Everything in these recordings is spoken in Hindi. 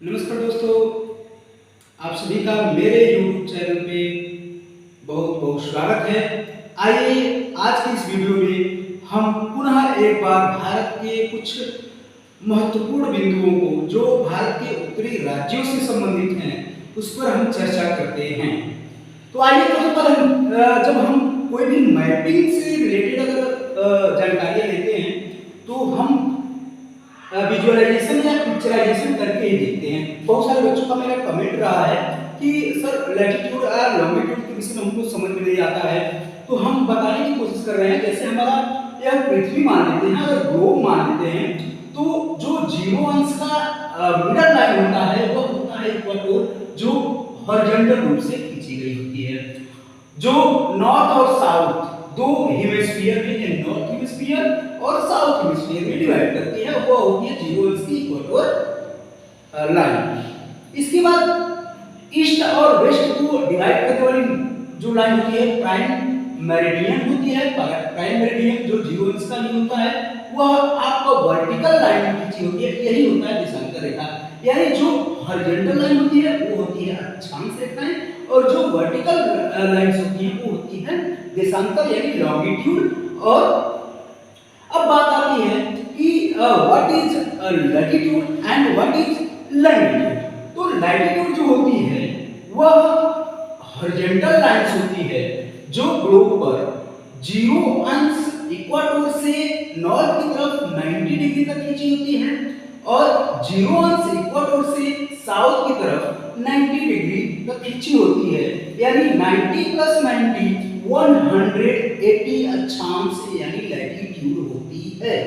नमस्कार दोस्तों, आप सभी का मेरे YouTube चैनल पे बहुत बहुत स्वागत है। आइए आज की इस वीडियो में हम पुनः एक बार भारत के कुछ महत्वपूर्ण बिंदुओं को जो भारत के उत्तरी राज्यों से संबंधित हैं उस पर हम चर्चा करते हैं। तो आइए सबसे पहले जब हम कोई भी मैपिंग से रिलेटेड अगर जानकारियाँ लेते हैं तो हम विजुअलाइजेशन या पिक्चराइजेशन करके ही देखते हैं। बहुत सारे बच्चों का मेरा कमेंट रहा है कि सर लैटिट्यूड और लॉन्गिट्यूड के विषय में हमको समझ में नहीं आता है, तो हम बताने की कोशिश कर रहे हैं। जैसे हमारा यह पृथ्वी मान लेते हैं, अगर ग्लोब मान लेते हैं, तो जो जीरो अंश का मिडल लाइन होता है वह होता है इक्वेटर, जो हॉरिजॉन्टल रूप से खींची गई होती है। जो नॉर्थ और साउथ दो हेमिस्फीयर में, यानी नॉर्थ हेमिस्फीयर और साउथ हेमिस्फीयर में डिवाइड करती है, वो होती है जीरो अंश की इक्वेटर लाइन। इसके बाद ईस्ट और वेस्ट को डिवाइड करने वाली जो लाइन होती है प्राइम मेरिडियन होती है। प्राइम मेरिडियन जो जीरो अंश का नहीं होता है वह आपका वर्टिकल लाइन में खींची होती है, यही होता है देशांतर रेखा। यानी जो हॉरिजॉन्टल लाइन होती है वो होती है अक्षांश रेखाएं, और जो वर्टिकल लाइंस होती हैं वो होती है देशांतर यानी लॉन्गिट्यूड। और अब बात आती है कि what is latitude and what is latitude. तो लैटिट्यूड जो होती है वह हॉरिजॉन्टल लाइंस होती है जो ग्लोब पर जीरो अंश इक्वेटर से नॉर्थ की तरफ 90 डिग्री तक खींची होती है, और जीरो अंश इक्वेटर से साउथ की तरफ 90 डिग्री तक खींची होती है। यानी 90 प्लस 90 180 अक्षांश यानी लैटिट्यूड होती है।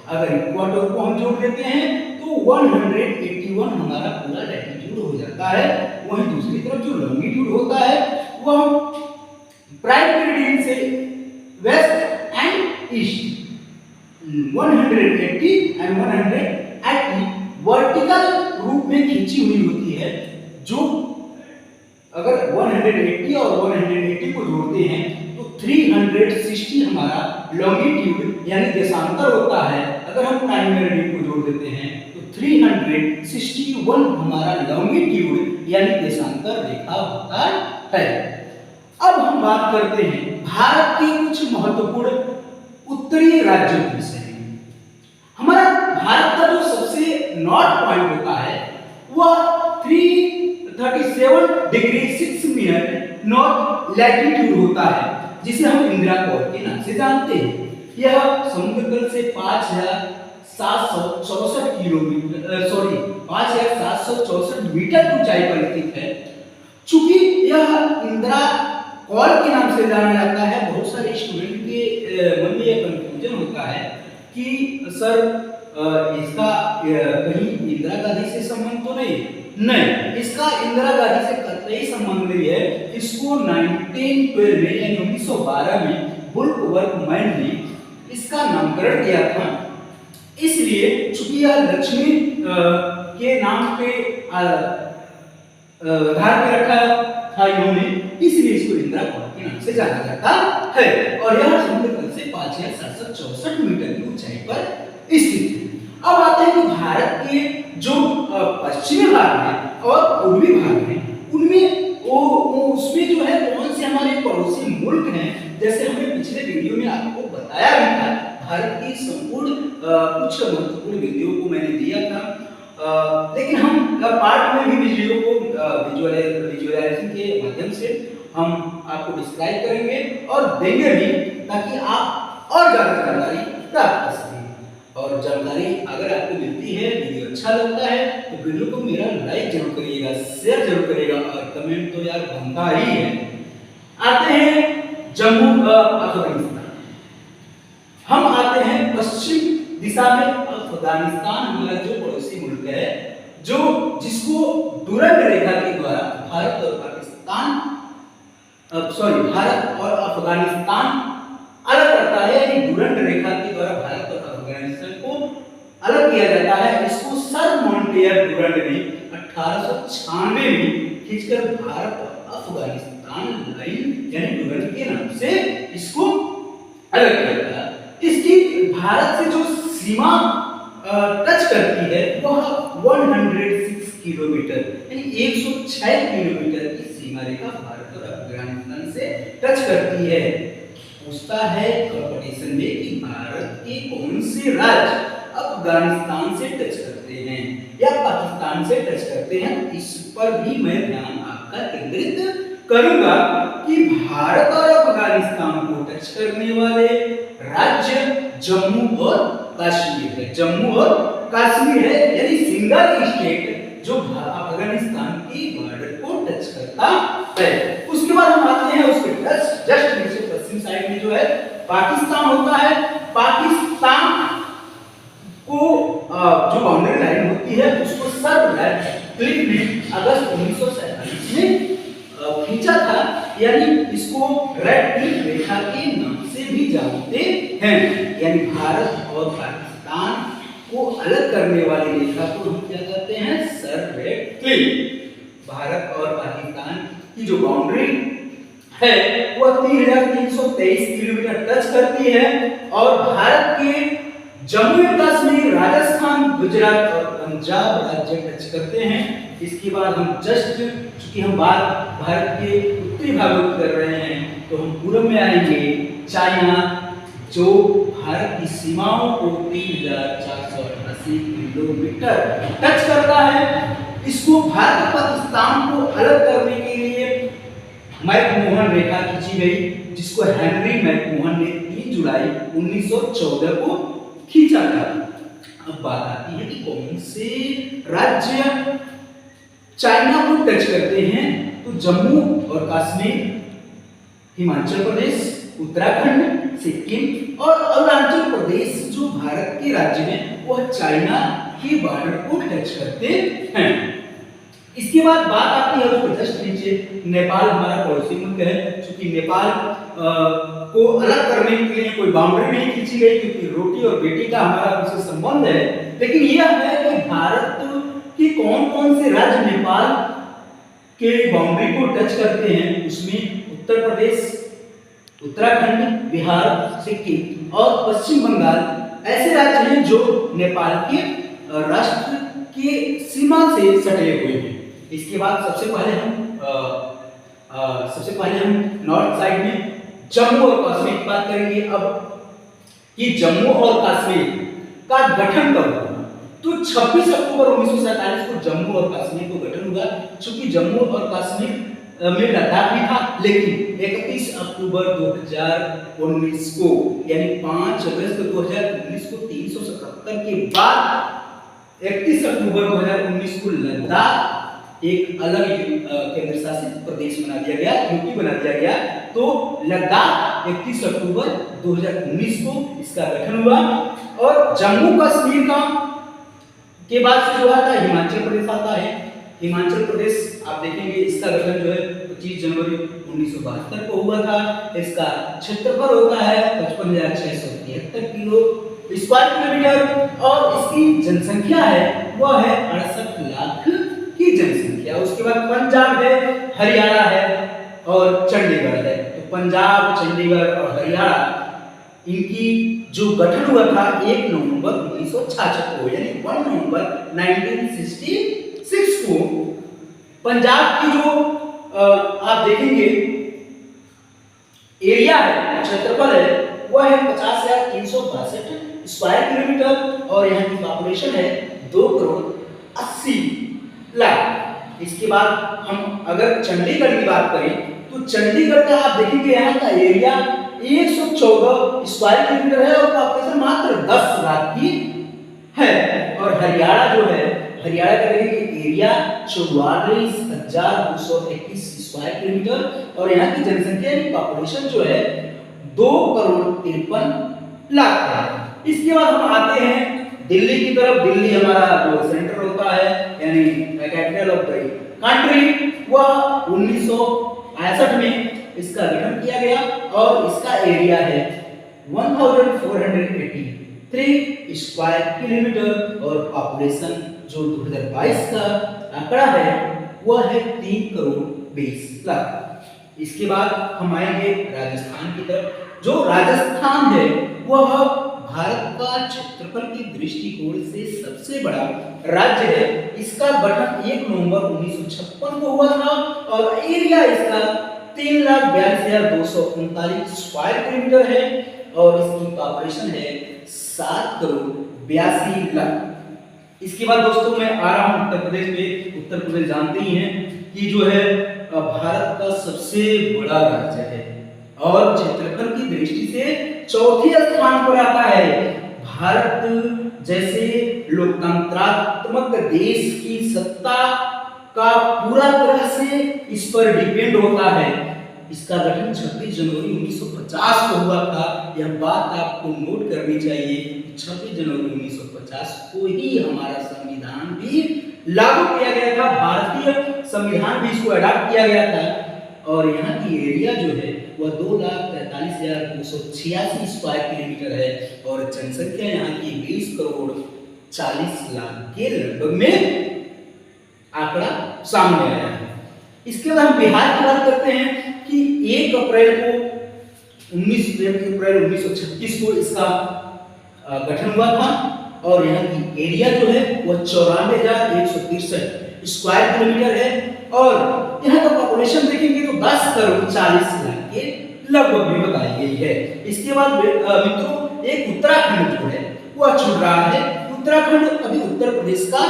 अगर इक्वेटर को हम जोड़ देते हैं तो 181 हमारा पूरा लैटिट्यूड हो जाता है। वहीं दूसरी तरफ जो लॉन्गिट्यूड होता है वह प्राइम मेरिडियन से west and east 180 and 180 vertical रूप में खींची हुई होती है। जो अगर 180 और 180 को जोड़ते हैं तो 360 हमारा लॉन्गिट्यूड यानी देशांतर होता है। अगर हम प्राइम मेरिडियन को जोड़ देते हैं तो 361 हमारा लॉन्गिट्यूड यानी देशांतर रेखा होता है। अब हम बात करते हैं भारत के कुछ महत्वपूर्ण उत्तरी राज्यों के विषय में। हमारा भारत का जो सबसे नॉर्थ पॉइंट होता है वह 337 डिग्री 6 मिनट नॉर्थ लैटिट्यूड होता है, जिसे हम इंदिरा कॉर्ड के नाम से जानते हैं। यह समुद्र तल से 5764 मीटर ऊंचाई पर स्थित है। चूंकि यह इंदिरा कॉर्ड के नाम से जाना जाता है, बहुत सारे स्टूडेंट के मन में यह कंफ्यूजन होता है कि सर इसका कहीं इंदिरा गांधी से संबंध तो नहीं, इसका इंदिरा गांधी से कतई संबंध नहीं है। इसको 1912 में यानी 1912 में वुल्फ-वर्क-मैन ने इसका नामकरण किया था। इसलिए चूंकि यह लक्ष्मी के नाम पे आधार पे रखा था इन्होंने, इसलिए इसको इंदिरा कॉर्ड के नाम से जाना जाता है। और यह समुद्र तल से 5764 मीटर की ऊंचाई पर स्थित है। अब आते हैं कि भारत के जो पश्चिमी भाग है और पूर्वी भाग है उनमें उसमें जो है कौन से हमारे पड़ोसी मुल्क हैं। जैसे हमने पिछले वीडियो में आपको बताया भी था, भारत की संपूर्ण कुछ महत्वपूर्ण बिंदुओं को मैंने दिया था, लेकिन हम पार्ट में भी वीडियो को विजुअलाइजेशन के माध्यम से हम आपको डिस्क्राइब करेंगे और देंगे भी, ताकि आप और ज्यादा जानकारी प्राप्त कर सकें। और जानकारी अगर आपको मिलती है, वीडियो अच्छा लगता है तो वीडियो को मेरा लाइक जरूर करिएगा, शेयर जरूर करिएगा, और कमेंट तो यार बनता ही है। आते हैं जम्मू अफगानिस्तान। हम आते हैं पश्चिम दिशा में अफगानिस्तान हमारा जो पड़ोसी मुल्क है, जो जिसको डुरंड रेखा के द्वारा भारत और अफगानिस्तान अलग करता है। यानी डुरंड रेखा के द्वारा भारत और अफगानिस्तान को अलग किया जाता है। इसको सर मॉन्टेयर डुरंड ने 1896 में खींचकर भारत और अफगानिस्तान लाइन यानी डुरंड के नाम से इसको अलग किया था। इसकी भारत से जो सीमा टच करती है वह 106 किलोमीटर यानी 106 किलोमीटर की सीमा रेखा भारत और अफगानिस्तान से टच करती है। पूछता है कंपटीशन में कि भारत के कौन से राज्य अफगानिस्तान से टच करते हैं या पाकिस्तान से टच करते हैं, इस पर भी मैं ध्यान आपका केंद्रित करूंगा कि भारत और अफगानिस्तान को टच करने वाले राज्य जम्मू और कश्मीर है। जम्मू और कश्मीर है यानी सिंगल स्टेट जो अफगानिस्तान की बॉर्डर को टच करता है। उसके बाद हम आते हैं उसके जस्ट नीचे पश्चिम साइड में जो है पाकिस्तान होता है। पाकिस्तान को जो बाउंड्री लाइन होती है उसको सर्वलेट क्लिक ने अगस्त 1947 में खींचा था, यानी इसको रेड क्लिफ रेखा के नाम से भी जानते हैं। यानी भारत और पाकिस्तान को अलग करने वाली रेखा को हम क्या कहते हैं, सर रेड क्लिफ। भारत और पाकिस्तान की जो बाउंड्री है वह 3323 किलोमीटर टच करती है और भारत के जम्मू कश्मीर, राजस्थान, गुजरात और पंजाब राज्य टच करते हैं। इसके बाद हम जस्ट चूंकि हम बात भारत के उत्तरी भागों की कर रहे हैं तो हम पूर्व में आएंगे। चाइना जो भारत की सीमाओं को 3488 किलोमीटर टच करता है, इसको भारत और पाकिस्तान को अलग करने के लिए मैकमोहन रेखा खींची गई, जिसको हेनरी मैकमोहन ने 3 जुलाई 1914 को खींचा था। अब बात आती है कि कौन से राज्य चाइना को टच करते हैं, तो जम्मू और कश्मीर, हिमाचल प्रदेश, उत्तराखंड, सिक्किम और अरुणाचल प्रदेश जो भारत के राज्य हैं वह चाइना के बॉर्डर को टच करते हैं। इसके बाद बात आती है उसके जस्ट नीचे नेपाल हमारा पड़ोसी मुल्क है। क्योंकि नेपाल को अलग करने के लिए कोई बाउंड्री नहीं खींची गई क्योंकि रोटी और बेटी का हमारा उससे संबंध है, लेकिन यह है कि भारत कि कौन-कौन से राज्य नेपाल के बाउंड्री को टच करते हैं। उसमें उत्तर प्रदेश, उत्तराखंड, बिहार, सिक्किम और पश्चिम बंगाल ऐसे राज्य हैं जो नेपाल के राष्ट्र के सीमा से सटे हुए हैं। इसके बाद सबसे पहले हम नॉर्थ साइड में जम्मू और कश्मीर की बात करेंगे। अब कि जम्मू और कश्मीर का गठन कब हुआ, तो 26 अक्टूबर 1947 को जम्मू और कश्मीर को गठन हुआ। चूंकि जम्मू और कश्मीर में लद्दाख भी था, लेकिन 31 अक्टूबर 2019 को यानी 5 अगस्त 2019 को 377 के बाद 31 अक्टूबर 2019 को लद्दाख एक अलग केंद्र शासित प्रदेश बना दिया गया, यूटी बना दिया गया। तो लद्दाख 31 अक्टूबर 2019 को इसका गठन हुआ और जम्मू कश्मीर का के बाद से जो आता है हिमाचल प्रदेश आता है। हिमाचल प्रदेश आप देखेंगे इसका गठन जो है 25 जनवरी 1972 को हुआ था। इसका क्षेत्रफल होता है 55,673 स्क्वायर किलोमीटर और इसकी जनसंख्या है वह है 68 लाख की जनसंख्या। उसके बाद पंजाब है, हरियाणा है और चंडीगढ़ है। तो पंजाब, चंडीगढ़ और हरियाणा इनकी जो गठन हुआ था 1 नवंबर 1966 को यानी 1 नवंबर 1966 को। पंजाब की जो आप देखेंगे एरिया है, क्षेत्रफल है वह है 50,362 स्क्वायर किलोमीटर और यहाँ की पॉपुलेशन है 2 करोड़ 80 लाख। इसके बाद हम अगर चंडीगढ़ की बात करें तो चंडीगढ़ का आप देखेंगे यहाँ का एरिया 114 स्क्वायर किलोमीटर है और पॉपुलेशन मात्र 10 लाख की है। और हरियाणा जो है, हरियाणा का देखेंगे एरिया 44,221 स्क्वायर किलोमीटर और यहाँ की जनसंख्या की पॉपुलेशन जो है 2 करोड़ 53 लाख है। इसके बाद हम आते हैं दिल्ली की तरफ। दिल्ली हमारा जो सेंटर होता है यानी कैपिटल ऑफ द कंट्री, वह 1965 में इसका गठन किया गया और इसका एरिया है 1483 स्क्वायर किलोमीटर और पॉपुलेशन जो 2022 का आंकड़ा है वह है 3 करोड़ 20 लाख। इसके बाद हम आएंगे राजस्थान की तरफ। जो राजस्थान है वह भारत का क्षेत्रफल की दृष्टिकोण से सबसे बड़ा राज्य है। इसका गठन 1 नवंबर 1956 को हुआ था और एरिया इसका 3,42,239 स्क्वायर किलोमीटर है और इसकी पॉपुलेशन है 7 करोड़ 82 लाख। इसके बाद दोस्तों मैं आ रहा हूं उत्तर प्रदेश में। उत्तर प्रदेश जानते ही हैं कि जो है भारत का सबसे बड़ा राज्य है और क्षेत्रफल की दृष्टि से चौथे स्थान पर आता है। भारत जैसे लोकतंत्रात्मक देश की सत्ता का पूरा तरह से इस पर डिपेंड होता है। इसका गठन 26 जनवरी 1950 को हुआ था। यह बात आपको नोट करनी चाहिए। 26 जनवरी 1950 को ही हमारा संविधान भी लागू किया गया था। भारतीय संविधान भी इसको अडॉप्ट किया गया था और यहाँ की एरिया जो है वह 2,43,286 स्क्वायर किलोमीटर है और जनसंख्या यहाँ की 20 करोड़ 40 लाख के लगभग में आंकड़ा सामने आया है। इसके बाद हम बिहार की बात करते हैं कि 1 अप्रैल 1936 को इसका गठन हुआ था और यहाँ की एरिया जो है वह 94,163 स्क्वायर किलोमीटर है और यहाँ का पॉपुलेशन देखेंगे तो 10 करोड़ 40 लाख के लगभग में बताई गई है। इसके बाद मित्रों एक उत्तराखंड जो है वह छूट रहा है। उत्तराखंड अभी उत्तर प्रदेश का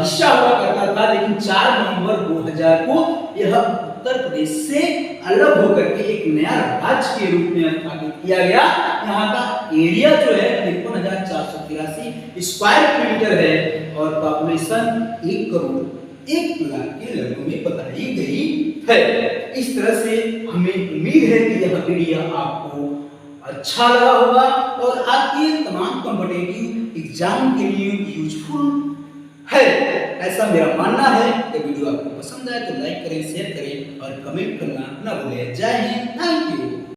हिस्सा हुआ करता था, लेकिन 4 नवंबर 2000 को यह उत्तर प्रदेश से अलग होकर के एक नया राज्य के रूप में स्थापित किया गया। यहाँ का एरिया जो है 53,483 स्क्वायर किलोमीटर है और पॉपुलेशन 1 करोड़ 1 लाख के लगभग में बताई गई है। इस तरह से हमें उम्मीद है कि यह वीडियो आपको अच्छा लगा होगा और आपके तमाम कॉम्पिटिटिव एग्जाम के लिए यूजफुल है, ऐसा मेरा मानना है। कि वीडियो आपको पसंद आए तो लाइक करें, शेयर करें और कमेंट करना न भूलें। जय हिंद, थैंक यू।